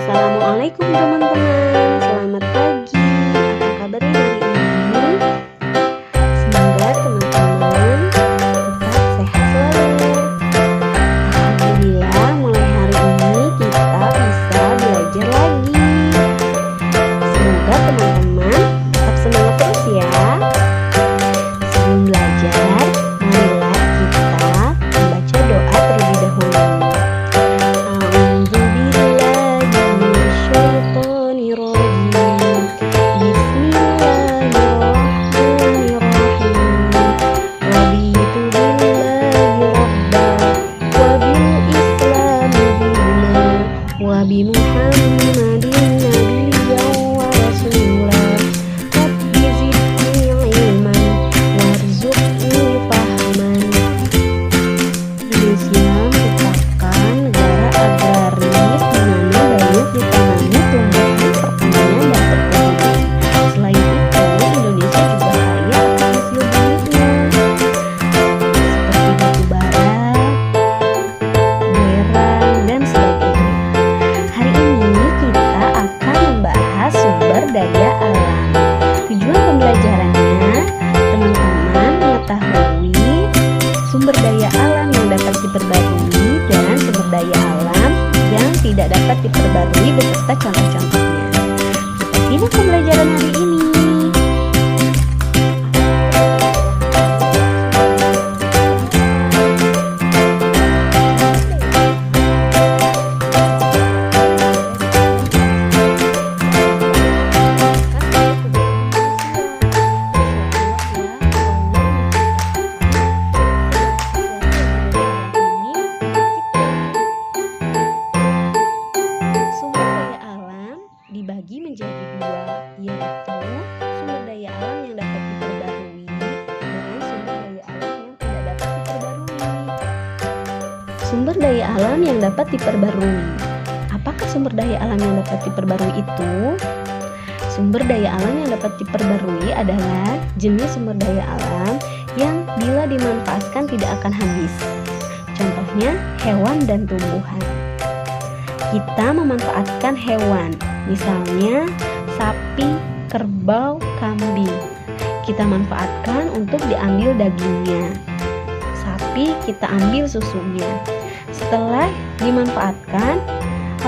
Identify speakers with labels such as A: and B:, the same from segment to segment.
A: Assalamualaikum teman-teman, selamat pagi. Apa kabarnya hari ini? Semoga teman-teman tetap sehat selalu. Alhamdulillah, mulai hari ini kita bisa belajar lagi. Semoga teman-teman tetap semangat terus ya. Sebelum belajar, marilah kita membaca doa terlebih dahulu. Wabi Muhammadin nabiyyan wa rasulah Rabbi zidni ilman warzuqni fahman. Indonesia merupakan negara agraris di mana banyak ditanami tumbuhan pertanian dan perkebunan. Selain itu, Indonesia juga kaya akan hasil buminya seperti batu bara, belerang, dan sebagainya. Sumber daya alam. Tujuan pembelajarannya, teman-teman mengetahui sumber daya alam yang dapat diperbarui dan sumber daya alam yang tidak dapat diperbarui beserta contoh-contohnya. Kita simak pembelajaran hari ini. Dibagi menjadi dua, yaitu sumber daya alam yang dapat diperbarui dan sumber daya alam yang tidak dapat diperbarui. Sumber daya alam yang dapat diperbarui. Apakah sumber daya alam yang dapat diperbarui itu? Sumber daya alam yang dapat diperbarui adalah jenis sumber daya alam yang bila dimanfaatkan tidak akan habis. Contohnya hewan dan tumbuhan. Kita memanfaatkan hewan, misalnya sapi, kerbau, kambing. Kita manfaatkan untuk diambil dagingnya. Sapi kita ambil susunya. Setelah dimanfaatkan,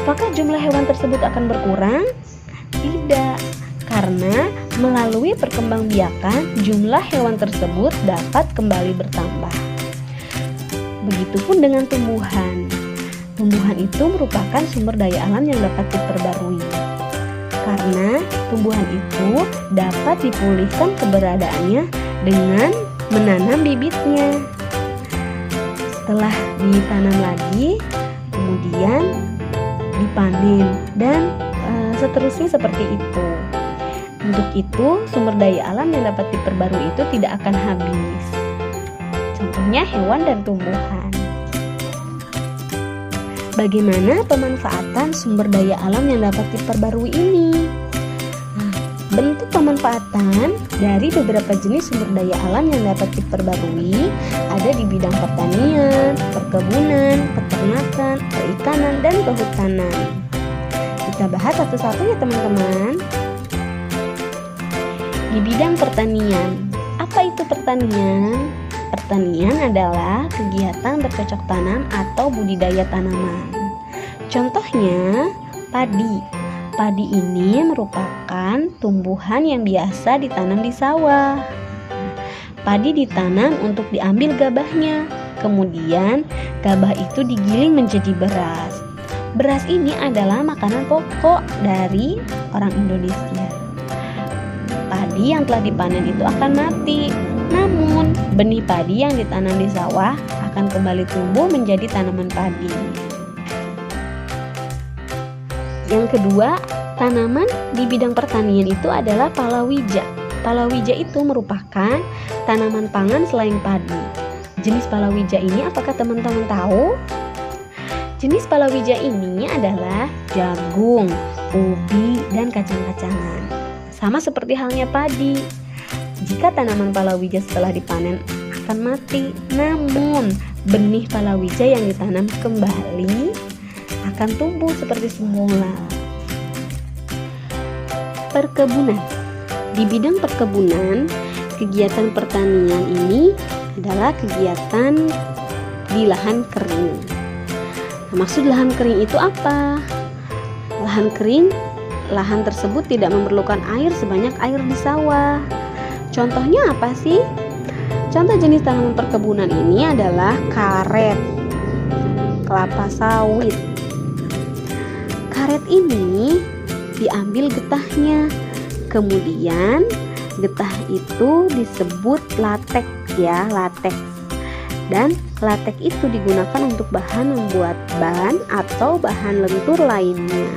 A: apakah jumlah hewan tersebut akan berkurang? Tidak, karena melalui perkembangbiakan jumlah hewan tersebut dapat kembali bertambah. Begitupun dengan tumbuhan. Tumbuhan itu merupakan sumber daya alam yang dapat diperbarui. Karena tumbuhan itu dapat dipulihkan keberadaannya dengan menanam bibitnya. Setelah ditanam lagi, kemudian dipanen dan seterusnya seperti itu. Untuk itu, sumber daya alam yang dapat diperbarui itu tidak akan habis. Contohnya hewan dan tumbuhan. Bagaimana pemanfaatan sumber daya alam yang dapat diperbarui ini? Bentuk pemanfaatan dari beberapa jenis sumber daya alam yang dapat diperbarui ada di bidang pertanian, perkebunan, peternakan, perikanan, dan kehutanan. Kita bahas satu-satu ya teman-teman. Di bidang pertanian, apa itu pertanian? Pertanian adalah kegiatan bercocok tanam atau budidaya tanaman. Contohnya, padi. Padi ini merupakan tumbuhan yang biasa ditanam di sawah. Padi ditanam untuk diambil gabahnya. Kemudian, gabah itu digiling menjadi beras. Beras ini adalah makanan pokok dari orang Indonesia. Padi yang telah dipanen itu akan mati. Namun, benih padi yang ditanam di sawah akan kembali tumbuh menjadi tanaman padi. Yang kedua, tanaman di bidang pertanian itu adalah palawija. Palawija itu merupakan tanaman pangan selain padi. Jenis palawija ini apakah teman-teman tahu? Jenis palawija ini adalah jagung, ubi, dan kacang-kacangan. Sama seperti halnya padi. Jika tanaman palawija setelah dipanen akan mati, namun benih palawija yang ditanam kembali akan tumbuh seperti semula. perkebunan. Di bidang perkebunan, kegiatan pertanian ini adalah kegiatan di lahan kering. Nah, maksud lahan kering itu apa? Lahan kering, lahan tersebut tidak memerlukan air sebanyak air di sawah. Contohnya apa sih? Contoh jenis tanaman perkebunan ini adalah karet, kelapa sawit. Karet ini diambil getahnya, kemudian getah itu disebut latek ya, latek. Dan latek itu digunakan untuk bahan membuat ban atau bahan lentur lainnya.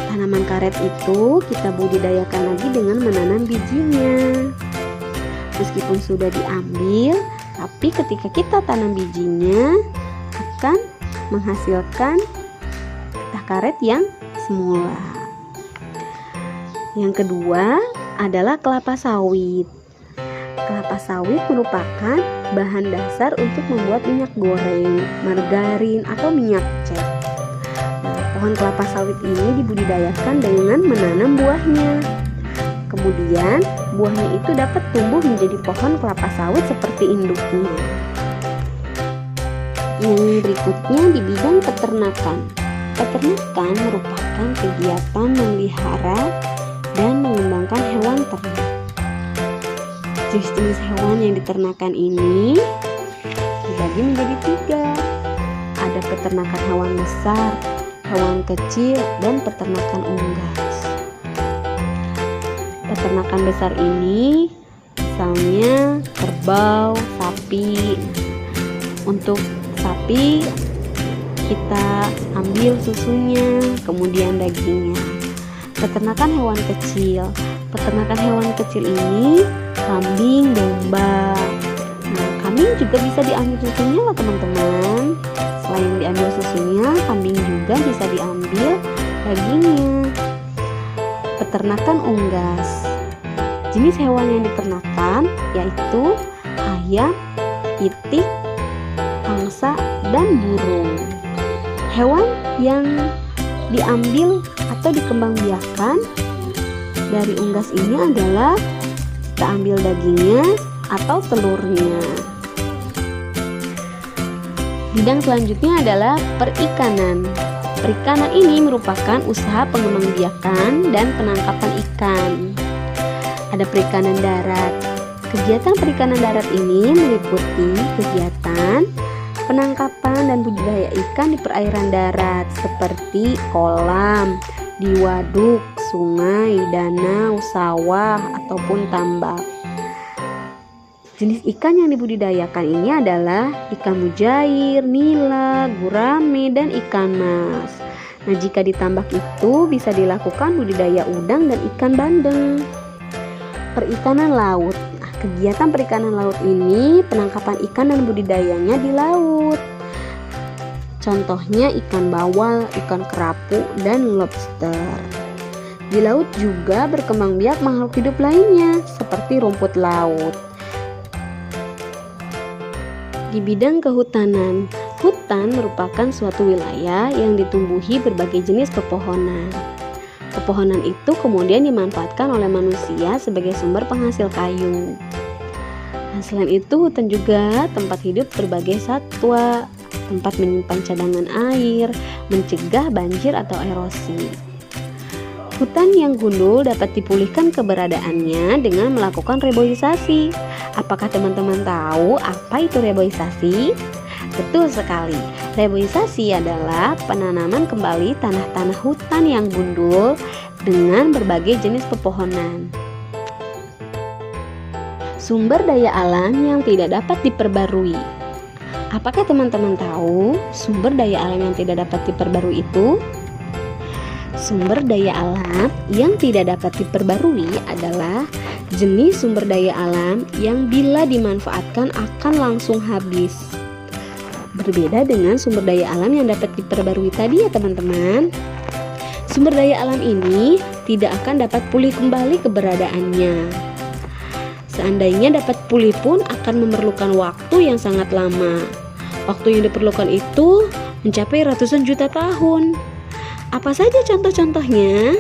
A: Tanaman karet itu kita budidayakan lagi dengan menanam bijinya. Meskipun sudah diambil, tapi ketika kita tanam bijinya akan menghasilkan getah karet yang semula. Yang kedua adalah kelapa sawit. Kelapa sawit merupakan bahan dasar untuk membuat minyak goreng, margarin, atau minyak cek. Nah, pohon kelapa sawit ini dibudidayakan dengan menanam buahnya. Kemudian, buahnya itu dapat tumbuh menjadi pohon kelapa sawit seperti induknya. Yang berikutnya di bidang peternakan. Peternakan merupakan kegiatan memelihara dan mengembangkan hewan ternak. Jenis-jenis hewan yang diternakan ini dibagi menjadi 3. Ada peternakan hewan besar, hewan kecil, dan peternakan unggas. Peternakan besar ini misalnya kerbau, sapi. Untuk sapi kita ambil susunya, kemudian dagingnya. Peternakan hewan kecil. Peternakan hewan kecil ini kambing, domba. Nah, kambing juga bisa diambil susunya loh teman-teman. Selain diambil susunya, kambing juga bisa diambil dagingnya. Peternakan unggas. Jenis hewan yang diternakan yaitu ayam, itik, angsa, dan burung. Hewan yang diambil atau dikembangbiakan dari unggas ini adalah kita ambil dagingnya atau telurnya. Bidang selanjutnya adalah perikanan. Perikanan ini merupakan usaha pengembangbiakan dan penangkapan ikan. Ada perikanan darat. Kegiatan perikanan darat ini meliputi kegiatan penangkapan dan budidaya ikan di perairan darat seperti kolam, di waduk, sungai, danau, sawah, ataupun tambak. Jenis ikan yang dibudidayakan ini adalah ikan mujair, nila, gurame, dan ikan mas. Nah, jika di tambak itu bisa dilakukan budidaya udang dan ikan bandeng. Perikanan laut. Nah, kegiatan perikanan laut ini penangkapan ikan dan budidayanya di laut. Contohnya ikan bawal, ikan kerapu, dan lobster. Di laut juga berkembang biak makhluk hidup lainnya seperti rumput laut. Di bidang kehutanan, hutan merupakan suatu wilayah yang ditumbuhi berbagai jenis pepohonan. Pepohonan itu kemudian dimanfaatkan oleh manusia sebagai sumber penghasil kayu. Nah, selain itu, hutan juga tempat hidup berbagai satwa, tempat menyimpan cadangan air, mencegah banjir atau erosi. Hutan yang gundul dapat dipulihkan keberadaannya dengan melakukan reboisasi. Apakah teman-teman tahu apa itu reboisasi? Betul sekali. Reboisasi adalah penanaman kembali tanah-tanah hutan yang gundul dengan berbagai jenis pepohonan. Sumber daya alam yang tidak dapat diperbarui. Apakah teman-teman tahu sumber daya alam yang tidak dapat diperbarui itu? Sumber daya alam yang tidak dapat diperbarui adalah jenis sumber daya alam yang bila dimanfaatkan akan langsung habis. Berbeda dengan sumber daya alam yang dapat diperbarui tadi ya teman-teman. Sumber daya alam ini tidak akan dapat pulih kembali keberadaannya. Seandainya dapat pulih pun akan memerlukan waktu yang sangat lama. Waktu yang diperlukan itu mencapai ratusan juta tahun. Apa saja contoh-contohnya?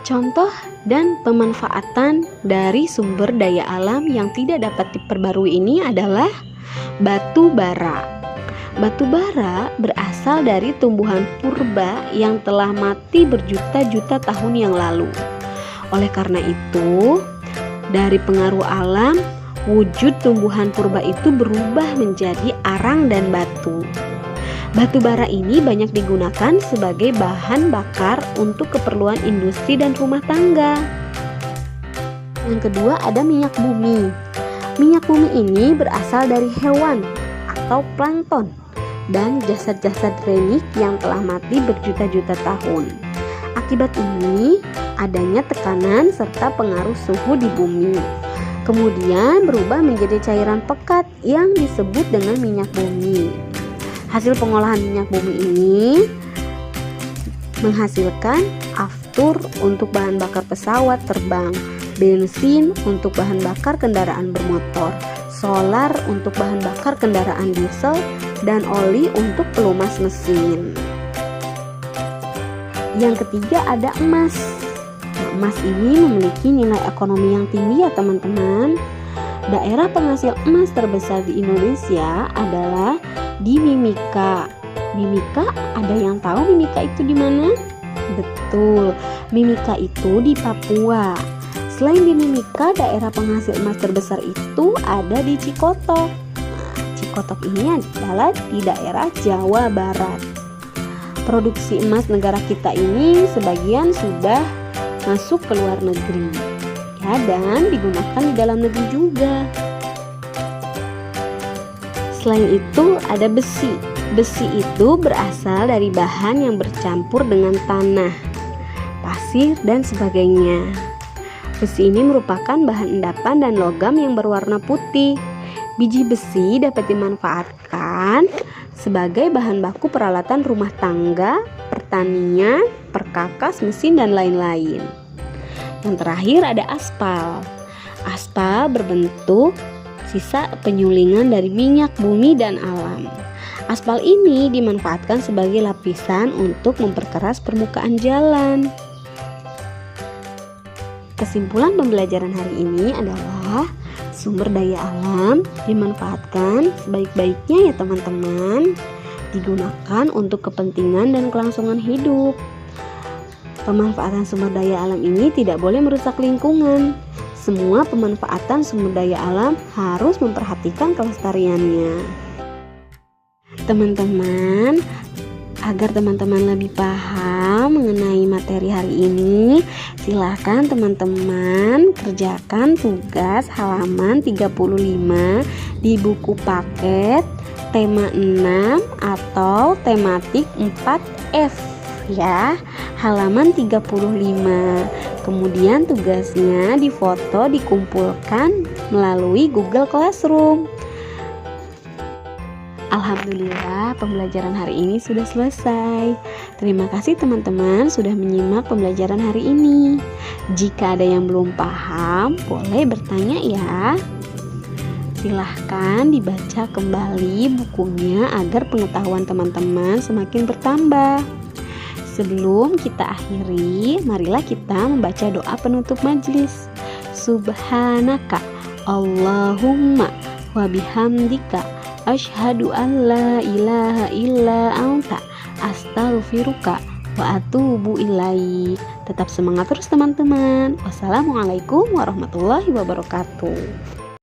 A: Contoh dan pemanfaatan dari sumber daya alam yang tidak dapat diperbarui ini adalah batu bara. Batu bara berasal dari tumbuhan purba yang telah mati berjuta-juta tahun yang lalu. Oleh karena itu, dari pengaruh alam, wujud tumbuhan purba itu berubah menjadi arang dan batu. Batu bara ini banyak digunakan sebagai bahan bakar untuk keperluan industri dan rumah tangga. Yang kedua ada minyak bumi. Minyak bumi ini berasal dari hewan atau plankton dan jasad-jasad relik yang telah mati berjuta-juta tahun. Akibat ini, adanya tekanan serta pengaruh suhu di bumi. Kemudian berubah menjadi cairan pekat yang disebut dengan minyak bumi. Hasil pengolahan minyak bumi ini menghasilkan aftur untuk bahan bakar pesawat terbang, bensin untuk bahan bakar kendaraan bermotor, solar untuk bahan bakar kendaraan diesel, dan oli untuk pelumas mesin. Yang ketiga ada emas. Emas ini memiliki nilai ekonomi yang tinggi ya teman-teman. Daerah penghasil emas terbesar di Indonesia adalah di Mimika. Mimika, ada yang tahu Mimika itu di mana? Betul, Mimika itu di Papua. Selain di Mimika, daerah penghasil emas terbesar itu ada di Cikotok. Cikotok ini adalah di daerah Jawa Barat. Produksi emas negara kita ini sebagian sudah masuk ke luar negeri, ya, dan digunakan di dalam negeri juga. Selain itu ada besi. Besi itu berasal dari bahan yang bercampur dengan tanah, pasir, dan sebagainya. Besi ini merupakan bahan endapan dan logam yang berwarna putih. Biji besi dapat dimanfaatkan sebagai bahan baku peralatan rumah tangga, pertanian, perkakas, mesin, dan lain-lain. Yang terakhir ada aspal. Aspal berbentuk sisa penyulingan dari minyak bumi dan alam. Aspal ini dimanfaatkan sebagai lapisan untuk memperkeras permukaan jalan. Kesimpulan pembelajaran hari ini adalah sumber daya alam dimanfaatkan sebaik-baiknya ya teman-teman, digunakan untuk kepentingan dan kelangsungan hidup. Pemanfaatan sumber daya alam ini tidak boleh merusak lingkungan. Semua pemanfaatan sumber daya alam harus memperhatikan kelestariannya. Teman-teman, agar teman-teman lebih paham mengenai materi hari ini, silakan teman-teman kerjakan tugas halaman 35 di buku paket tema 6 atau tematik 4F ya, halaman 35. Kemudian tugasnya difoto, dikumpulkan melalui Google Classroom. Alhamdulillah, pembelajaran hari ini sudah selesai. Terima kasih teman-teman sudah menyimak pembelajaran hari ini. Jika ada yang belum paham, boleh bertanya ya. Silahkan dibaca kembali bukunya agar pengetahuan teman-teman semakin bertambah. Sebelum kita akhiri, marilah kita membaca doa penutup majelis. Subhanaka Allahumma wa bihamdika asyhadu an la ilaha illa anta astaghfiruka wa atubu ilaik. Tetap semangat terus teman-teman. Wassalamualaikum warahmatullahi wabarakatuh.